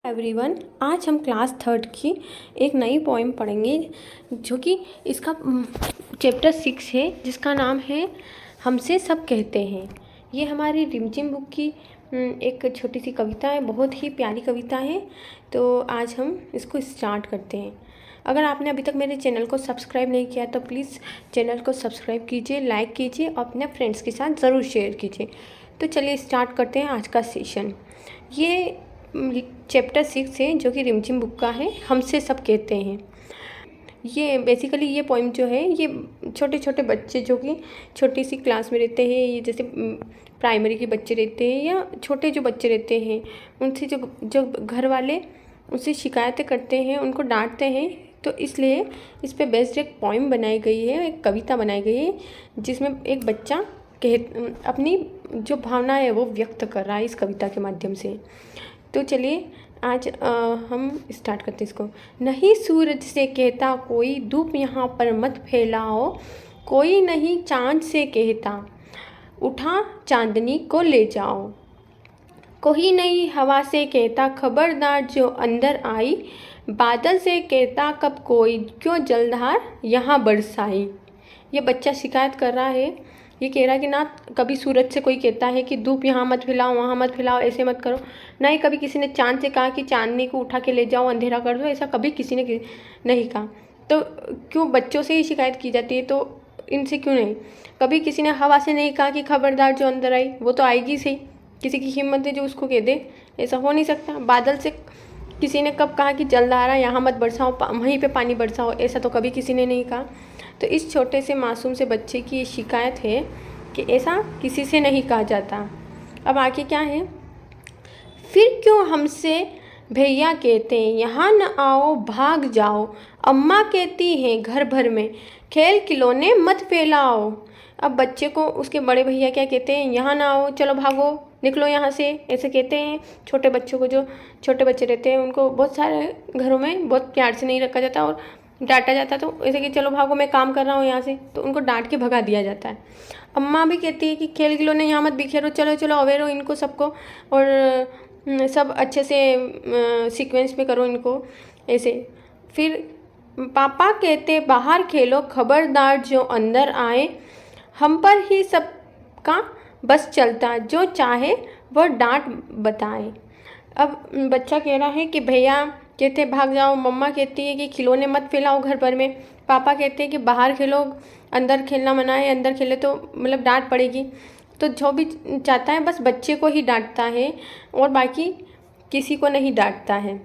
Everyone, आज हम class third की एक नई पोएम पढ़ेंगे जो कि इसका चैप्टर 6 है, जिसका नाम है हमसे सब कहते हैं। ये हमारी रिमझिम बुक की एक छोटी सी कविता है, बहुत ही प्यारी कविता है। तो आज हम इसको स्टार्ट करते हैं। अगर आपने अभी तक मेरे चैनल को सब्सक्राइब नहीं किया तो प्लीज़ चैनल को सब्सक्राइब कीजिए, लाइक कीजिए और अपने फ्रेंड्स के साथ ज़रूर शेयर कीजिए। तो चलिए स्टार्ट करते हैं आज का सेशन। ये चैप्टर 6 है जो कि रिमझिम बुक का है, हमसे सब कहते हैं। ये बेसिकली ये पोइम जो है ये छोटे छोटे बच्चे जो कि छोटी सी क्लास में रहते हैं, ये जैसे प्राइमरी के बच्चे रहते हैं या छोटे जो बच्चे रहते हैं, उनसे जो घर वाले उनसे शिकायतें करते हैं, उनको डांटते हैं, तो इसलिए इस पे बेस्ड एक पोइम बनाई गई है, एक कविता बनाई गई है जिसमें एक बच्चा अपनी जो भावना है वो व्यक्त कर रहा है इस कविता के माध्यम से। तो चलिए आज हम स्टार्ट करते हैं इसको। नहीं सूरज से कहता कोई धूप यहाँ पर मत फैलाओ, कोई नहीं चाँद से कहता उठा चांदनी को ले जाओ, कोई नहीं हवा से कहता खबरदार जो अंदर आई, बादल से कहता कब कोई क्यों जलधार यहाँ बरसाई। ये बच्चा शिकायत कर रहा है, ये कह रहा है कि ना कभी सूरज से कोई कहता है कि धूप यहाँ मत फैलाओ, वहाँ मत फैलाओ, ऐसे मत करो, ना ही कभी किसी ने चाँद से कहा कि चांदनी को उठा के ले जाओ, अंधेरा कर दो, ऐसा कभी किसी ने नहीं कहा। तो क्यों बच्चों से ही शिकायत की जाती है, तो इनसे क्यों नहीं? कभी किसी ने हवा से नहीं कहा कि खबरदार जो अंदर आई, वो तो आएगी सही, किसी की हिम्मत है जो उसको कह दे? ऐसा हो नहीं सकता। बादल से किसी ने कब कहा कि जलधारा यहाँ मत बरसाओ, वहीं पे पानी बरसाओ, ऐसा तो कभी किसी ने नहीं कहा। तो इस छोटे से मासूम से बच्चे की ये शिकायत है कि ऐसा किसी से नहीं कहा जाता। अब आगे क्या है? फिर क्यों हमसे भैया कहते हैं यहाँ न आओ भाग जाओ, अम्मा कहती हैं घर भर में खेल खिलौने मत फैलाओ। अब बच्चे को उसके बड़े भैया क्या कहते हैं? यहाँ ना आओ, चलो भागो, निकलो यहाँ से, ऐसे कहते हैं। छोटे बच्चों को, जो छोटे बच्चे रहते हैं उनको बहुत सारे घरों में बहुत प्यार से नहीं रखा जाता और डांटा जाता, तो ऐसे कि चलो भागो, मैं काम कर रहा हूँ यहाँ से, तो उनको डांट के भगा दिया जाता है। अम्मा भी कहती है कि खेल खिलौने यहाँ मत बिखेरो, चलो चलो अवेरो इनको सबको, और सब अच्छे से सीक्वेंस में करो इनको, ऐसे। फिर पापा कहते बाहर खेलो खबरदार जो अंदर आए, हम पर ही सबका बस चलता जो चाहे वो डांट बताए। अब बच्चा कह रहा है कि भैया कहते भाग जाओ, मम्मा कहती है कि खिलौने मत फैलाओ घर भर में, पापा कहते हैं कि बाहर खेलो, अंदर खेलना मना है, अंदर खेले तो मतलब डांट पड़ेगी। तो जो भी चाहता है बस बच्चे को ही डांटता है और बाकी किसी को नहीं डांटता है,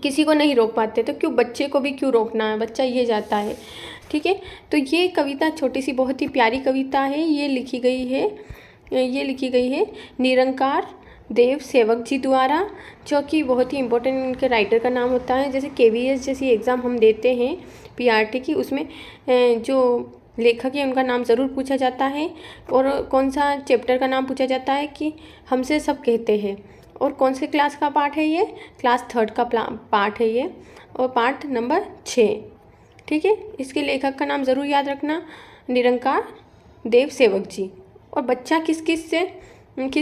किसी को नहीं रोक पाते। तो क्यों बच्चे को भी क्यों रोकना है? बच्चा ये चाहता है, ठीक है। तो ये कविता छोटी सी बहुत ही प्यारी कविता है। ये लिखी गई है निरंकार देव सेवक जी द्वारा, जो कि बहुत ही इम्पोर्टेंट इनके राइटर का नाम होता है। जैसे KVS जैसी एग्ज़ाम हम देते हैं PRT की, उसमें जो लेखक है उनका नाम ज़रूर पूछा जाता है, और कौन सा चैप्टर का नाम पूछा जाता है कि हमसे सब कहते हैं, और कौन से क्लास का पार्ट है ये? क्लास थर्ड का पार्ट है ये, और पार्ट नंबर 6, ठीक है। इसके लेखक का नाम ज़रूर याद रखना, निरंकार देव सेवक जी। और बच्चा किस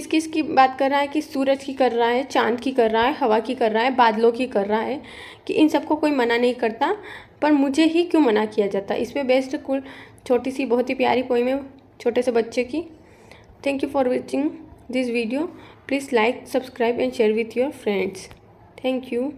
किस की बात कर रहा है? कि सूरज की कर रहा है, चांद की कर रहा है, हवा की कर रहा है, बादलों की कर रहा है, कि इन सबको कोई मना नहीं करता, पर मुझे ही क्यों मना किया जाता? इस पर बेस्ड कुल छोटी सी बहुत ही प्यारी पोइम है छोटे से बच्चे की। Thank you for watching this video. Please like, subscribe and share with your friends. Thank you.